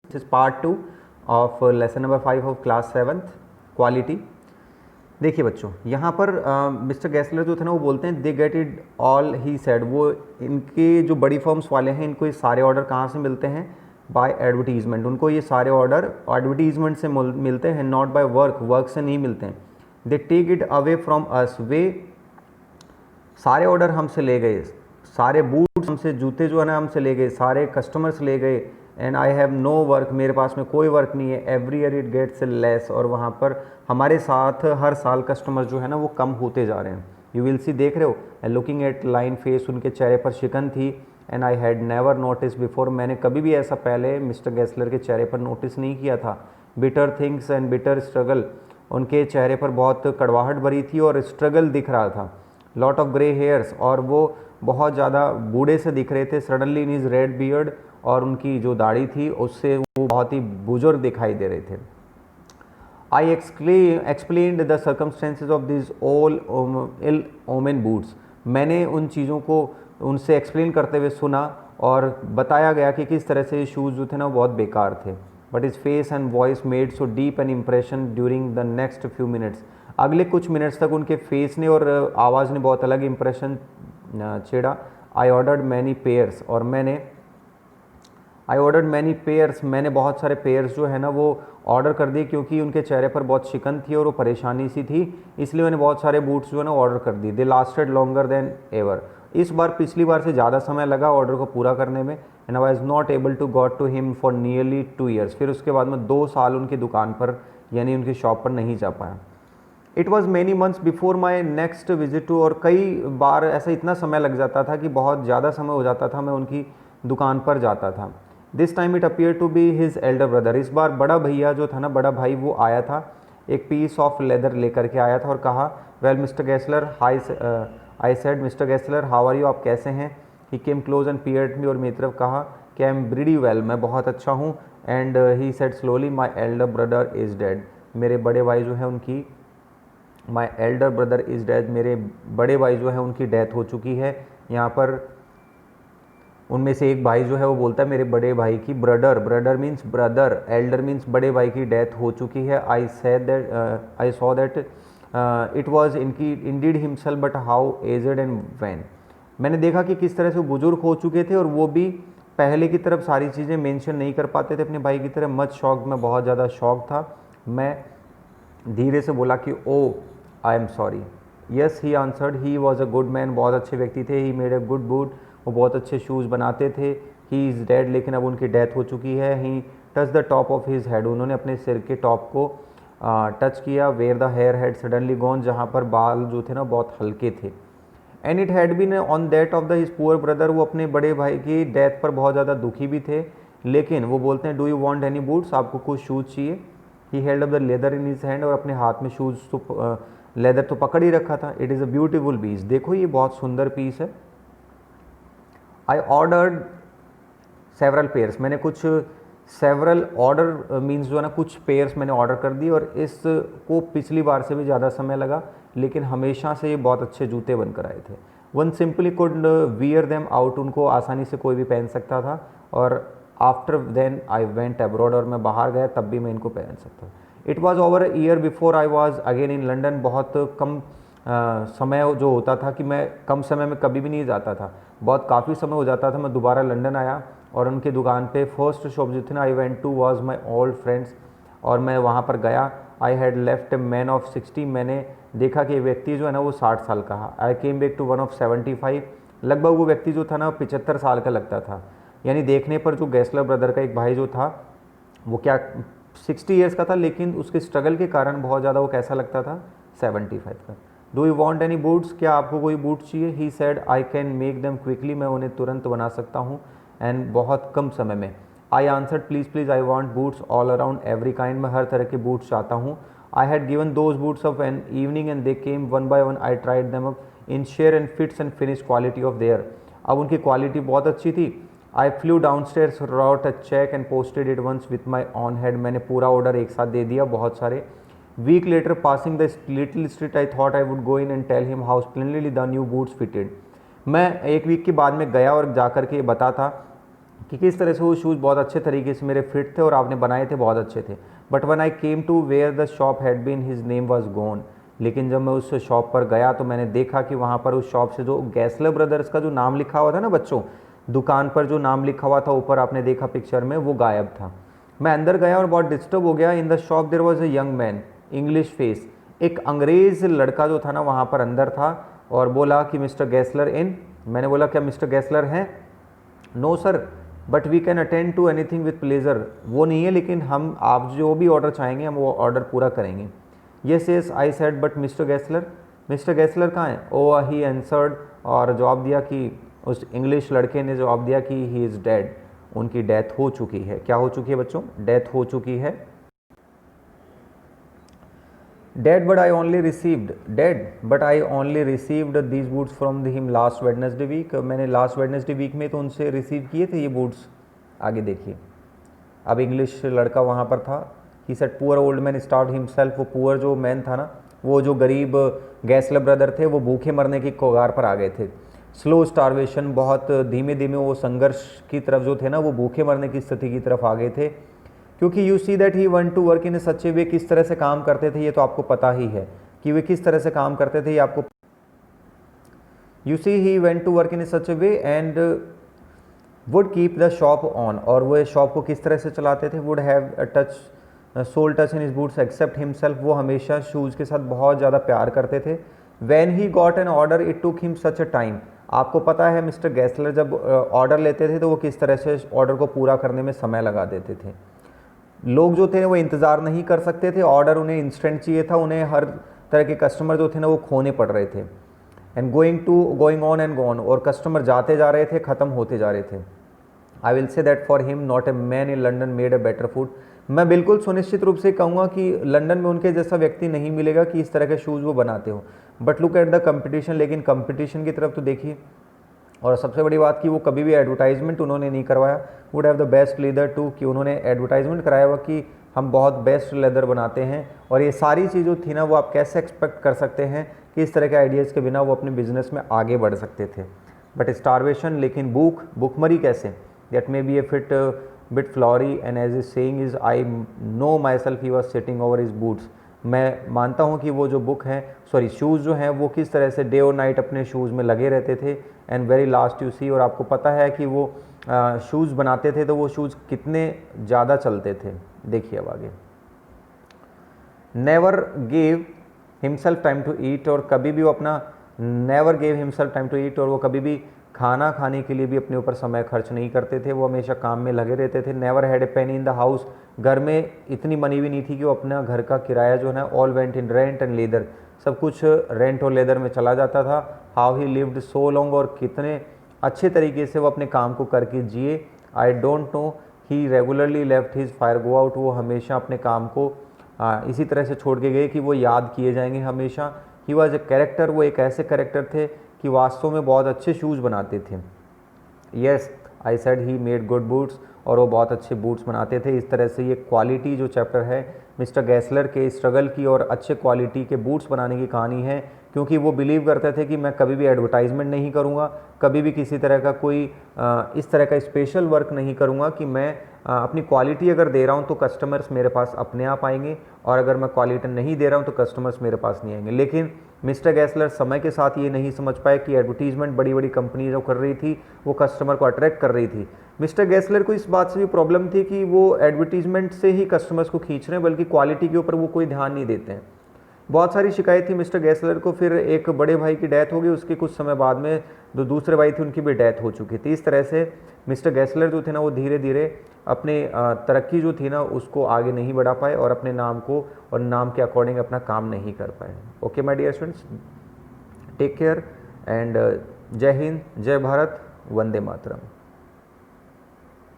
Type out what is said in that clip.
This is part 2 of lesson number 5 of class 7th quality. देखिए बच्चों, यहाँ पर मिस्टर गैसलर जो थे ना वो बोलते हैं they get it all he said. वो इनके जो बड़ी फर्म्स वाले हैं इनको ये सारे ऑर्डर कहाँ से मिलते हैं? By advertisement. उनको ये सारे ऑर्डर एडवर्टीजमेंट से मिलते हैं, नॉट बाय वर्क, वर्क से नहीं मिलते हैं। They take it away from us, वे सारे ऑर्डर हमसे ले गए, सारे बूट्स हमसे, जूते जो है ना हमसे ले गए, सारे कस्टमर्स ले गए। And I have no work, मेरे पास में कोई वर्क नहीं है। Every year it gets less, और वहाँ पर हमारे साथ हर साल कस्टमर जो है ना वो कम होते जा रहे हैं। यू विल सी, देख रहे हो, लुकिंग एट लाइन फेस, उनके चेहरे पर शिकन थी। And I had never notice before, मैंने कभी भी ऐसा पहले मिस्टर गैसलर के चेहरे पर नोटिस नहीं किया था। Bitter things and bitter struggle, उनके चेहरे पर बहुत कड़वाहट भरी थी और स्ट्रगल दिख रहा था। लॉट ऑफ ग्रे हेयर्स, और वो बहुत ज़्यादा बूढ़े से दिख रहे थे। Suddenly in is red beard, और उनकी जो दाढ़ी थी उससे वो बहुत ही बुजुर्ग दिखाई दे रहे थे। I explained the circumstances of this all ill omen boots, मैंने उन चीज़ों को उनसे एक्सप्लेन करते हुए सुना और बताया गया कि किस तरह से ये शूज़ जो थे ना बहुत बेकार थे। But is face and voice made so deep an impression during the next few minutes, अगले कुछ मिनट्स तक उनके फेस ने और आवाज़ ने बहुत अलग इम्प्रेशन छेड़ा। आई ऑर्डर्ड मैनी पेयर्स, और मैंने बहुत सारे पेयर्स जो है ना वो ऑर्डर कर दिए, क्योंकि उनके चेहरे पर बहुत शिकन थी और वो परेशानी सी थी, इसलिए मैंने बहुत सारे बूट्स जो है ना ऑर्डर कर दिए। दे लास्टेड लॉन्गर देन एवर, इस बार पिछली बार से ज़्यादा समय लगा ऑर्डर को पूरा करने में। And I was not able to got to him for nearly 2 years, फिर उसके बाद में 2 साल उनकी दुकान पर यानी उनकी शॉप पर नहीं जा पाया। It was many months before my next visit to, और कई बार ऐसा इतना समय लग जाता था कि बहुत ज़्यादा समय हो जाता था मैं उनकी दुकान पर जाता था। This time it appear to be his elder brother, इस बार बड़ा भैया जो था ना, बड़ा भाई वो आया था, एक पीस ऑफ लेदर लेकर के आया था और कहा, well mister Gessler, I said mister Gessler how are you, आप कैसे हैं? He came close and peered me, और मेरी तरफ कहा कि आई एम ब्रीडी वेल, मैं बहुत अच्छा हूँ। And he said slowly my elder brother is dead, मेरे बड़े भाई जो है उनकी, my elder brother is dead, मेरे बड़े भाई जो है उनकी डेथ हो चुकी है। यहाँ पर उनमें से एक भाई जो है वो बोलता है मेरे बड़े भाई की, brother means brother, elder means बड़े भाई की डेथ हो चुकी है। I saw that it was indeed himself but how aged and wan, मैंने देखा कि किस तरह से वो बुजुर्ग हो चुके थे और वो भी पहले की तरफ सारी चीज़ें मेंशन नहीं कर पाते थे अपने भाई की तरह। मच शॉक, मैं बहुत ज़्यादा शॉक था। मैं धीरे से बोला कि oh I am sorry. Yes he answered, he was a good man, बहुत अच्छे व्यक्ति थे। He made a good boot, वो बहुत अच्छे शूज़ बनाते थे। ही इज़ डेड, लेकिन अब उनकी डेथ हो चुकी है। He touch the top of his head, उन्होंने अपने सिर के टॉप को टच किया। Where the hair had suddenly gone, जहाँ पर बाल जो थे ना बहुत हल्के थे। And it had been on that of the his poor brother, वो अपने बड़े भाई की डेथ पर बहुत ज़्यादा दुखी भी थे। लेकिन वो बोलते हैं do you want any boots, आपको कुछ शूज़ चाहिए? He held up the leather in his hand, और अपने हाथ में शूज़ तो लेदर तो पकड़ ही रखा था। It is a beautiful piece, देखो ये बहुत सुंदर पीस है। आई ऑर्डर्ड सेवरल पेयर्स, मैंने कुछ सेवरल ऑर्डर मीन्स जो है ना कुछ पेयर्स मैंने ऑर्डर कर दी, और इसको पिछली बार से भी ज़्यादा समय लगा, लेकिन हमेशा से ये बहुत अच्छे जूते बनकर आए थे। One simply could wear them out, उनको आसानी से कोई भी पहन सकता था। और after then I went abroad, और मैं बाहर गया तब भी मैं इनको पहन सकता था। It was over a year before I was again in London, बहुत कम समय जो होता था कि मैं कम समय में कभी भी नहीं जाता था, बहुत काफ़ी समय हो जाता था मैं दोबारा लंदन आया। और उनकी दुकान पे फर्स्ट शॉप जो थी ना I went to was my old friends, और मैं वहाँ पर गया। I had left a man of 60, मैंने देखा कि व्यक्ति जो है ना वो 60 साल का है। I came back to one of 75, लगभग वो व्यक्ति जो था ना 75 साल का लगता था। यानी देखने पर जो गैसलर ब्रदर का एक भाई जो था वो क्या 60 ईयर्स का था, लेकिन उसके स्ट्रगल के कारण बहुत ज़्यादा वो कैसा लगता था 75 का। Do you want any boots, क्या आपको कोई बूट चाहिए? He said I can make them quickly, मैं उन्हें तुरंत बना सकता हूँ एंड बहुत कम समय में। I answered please please I want boots all around every kind, मैं हर तरह के बूट्स चाहता हूँ। I had given those boots of an evening and they came one by one, I tried them up in share and fits and finish quality of their, अब उनकी क्वालिटी बहुत अच्छी थी। I flew downstairs, wrote a cheque and posted it once with my own head, मैंने पूरा order एक साथ दे दिया, बहुत सारे। Week later passing the little street I thought I would go in and tell him how splendidly the new boots fitted, मैं एक वीक के बाद में गया और जाकर के बता था कि किस तरह से वो शूज़ बहुत अच्छे तरीके से मेरे फिट थे और आपने बनाए थे बहुत अच्छे थे। But when I came to where the shop had been his name was gone, लेकिन जब मैं उस शॉप पर गया तो मैंने देखा कि वहाँ पर उस शॉप से जो गैसलर ब्रदर्स का जो नाम लिखा हुआ था ना बच्चों, दुकान पर जो नाम लिखा हुआ था ऊपर आपने देखा पिक्चर में, वो गायब था। मैं अंदर गया और बहुत डिस्टर्ब हो गया। In the shop there was a young man, English face, एक अंग्रेज़ लड़का जो था ना वहाँ पर अंदर था और बोला कि मिस्टर गैसलर इन। मैंने बोला क्या मिस्टर गैसलर हैं? No sir, but we can attend to anything with pleasure. वो नहीं है, लेकिन हम आप जो भी ऑर्डर चाहेंगे हम वो ऑर्डर पूरा करेंगे। Yes yes I said, but mister Gessler कहाँ है? ओ ही आंसर्ड, और जवाब दिया कि उस इंग्लिश लड़के ने जवाब दिया कि ही इज़ डेड, उनकी डेथ हो चुकी है। क्या हो चुकी है बच्चों? डेथ हो चुकी है। Dead but I only received these boots from him last Wednesday week. मैंने लास्ट वेडनेसडे वीक में तो उनसे रिसीव किए थे ये बूट्स। आगे देखिए, अब इंग्लिश लड़का वहाँ पर था। He said poor old man starved himself. वो पुअर जो मैन था ना, वो जो गरीब गैसलर ब्रदर थे, वो भूखे मरने की कगार पर आ गए थे। स्लो स्टारवेशन, बहुत धीमे धीमे वो संघर्ष की तरफ जो थे ना, वो भूखे मरने की स्थिति की तरफ आ गए थे। क्योंकि you see that he want to work in a such a way, किस तरह से काम करते थे ये तो आपको पता ही है कि वे किस तरह से काम करते थे, ये आपको। You see he went to work in a such a way and would keep the shop on, और वो शॉप को किस तरह से चलाते थे? Would have a touch soul touch in his boots except himself, वो हमेशा शूज़ के साथ बहुत ज़्यादा प्यार करते थे। When he got an order it took him such a time, आपको पता है मिस्टर गैसलर जब ऑर्डर लेते थे तो वो किस तरह से ऑर्डर को पूरा करने में समय लगा देते थे। लोग जो थे वो इंतज़ार नहीं कर सकते थे, ऑर्डर उन्हें इंस्टेंट चाहिए था, उन्हें हर तरह के कस्टमर जो थे ना वो खोने पड़ रहे थे। And going on and gone, और कस्टमर जाते जा रहे थे, ख़त्म होते जा रहे थे। I will say that for him not a man in London made a better food, मैं बिल्कुल सुनिश्चित रूप से कहूँगा कि लंदन में उनके जैसा व्यक्ति नहीं मिलेगा कि इस तरह के शूज़ वो बनाते हो। But look at the competition, लेकिन कंपटीशन की तरफ तो देखिए। और सबसे बड़ी बात कि वो कभी भी एडवर्टाइजमेंट उन्होंने नहीं करवाया। Would have the best leather too, कि उन्होंने एडवर्टाइजमेंट कराया हुआ कि हम बहुत बेस्ट लेदर बनाते हैं। और ये सारी चीज़ थी ना, वो आप कैसे एक्सपेक्ट कर सकते हैं कि इस तरह के आइडियाज़ के बिना वो अपने बिजनेस में आगे बढ़ सकते थे। बट स्टारवेशन, लेकिन भूखमरी कैसे? That may be a fit bit flowery and as is saying is I know myself he was sitting over his boots. मैं मानता हूँ कि वो जो बुक हैं, शूज़ जो हैं, वो किस तरह से डे और नाइट अपने शूज़ में लगे रहते थे। And very last you see, और आपको पता है कि वो शूज़ बनाते थे तो वो शूज़ कितने ज़्यादा चलते थे। देखिए अब आगे, never gave himself time to eat, और कभी भी वो अपना never gave himself time to eat, और वो कभी भी खाना खाने के लिए भी अपने ऊपर समय खर्च नहीं करते थे, वो हमेशा काम में लगे रहते थे। Never had a Penney in the house, घर में इतनी मनी भी नहीं थी कि वो अपना घर का किराया जो है ना, all went in rent and leather, सब कुछ रेंट और लेदर में चला जाता था। How he lived so long, और कितने अच्छे तरीके से वो अपने काम को करके जिए। I don't know, he regularly left his fire go out, वो हमेशा अपने काम को इसी तरह से छोड़ के गए कि वो याद किए जाएंगे हमेशा। ही वॉज ए कैरेक्टर, वो एक ऐसे कैरेक्टर थे कि वास्तव में बहुत अच्छे शूज़ बनाते थे। Yes I said he made good boots, और वो बहुत अच्छे बूट्स बनाते थे। इस तरह से ये क्वालिटी जो चैप्टर है मिस्टर गैसलर के स्ट्रगल की और अच्छे क्वालिटी के बूट्स बनाने की कहानी है। क्योंकि वो बिलीव करते थे कि मैं कभी भी एडवर्टाइजमेंट नहीं करूँगा, कभी भी किसी तरह का कोई इस तरह का स्पेशल वर्क नहीं करूँगा कि मैं अपनी क्वालिटी अगर दे रहा हूँ तो कस्टमर्स मेरे पास अपने आप आएंगे, और अगर मैं क्वालिटी नहीं दे रहा हूँ तो कस्टमर्स मेरे पास नहीं आएंगे। लेकिन मिस्टर गैसलर समय के साथ ये नहीं समझ पाए कि एडवर्टीजमेंट बड़ी बड़ी कंपनी जो कर रही थी वो कस्टमर को अट्रैक्ट कर रही थी। मिस्टर गैसलर को इस बात से भी प्रॉब्लम थी कि वो एडवर्टीजमेंट से ही कस्टमर्स को खींच रहे हैं, बल्कि क्वालिटी के ऊपर वो कोई ध्यान नहीं देते हैं। बहुत सारी शिकायत थी मिस्टर गैसलर को। फिर एक बड़े भाई की डेथ हो गई, उसके कुछ समय बाद में जो दूसरे भाई थे उनकी भी डेथ हो चुकी थी। इस तरह से मिस्टर गैसलर जो थे ना वो धीरे धीरे अपने तरक्की जो थी ना उसको आगे नहीं बढ़ा पाए, और अपने नाम को और नाम के अकॉर्डिंग अपना काम नहीं कर पाए। Okay my dear students, take care and जय हिंद, जय भारत, वंदे मातरम।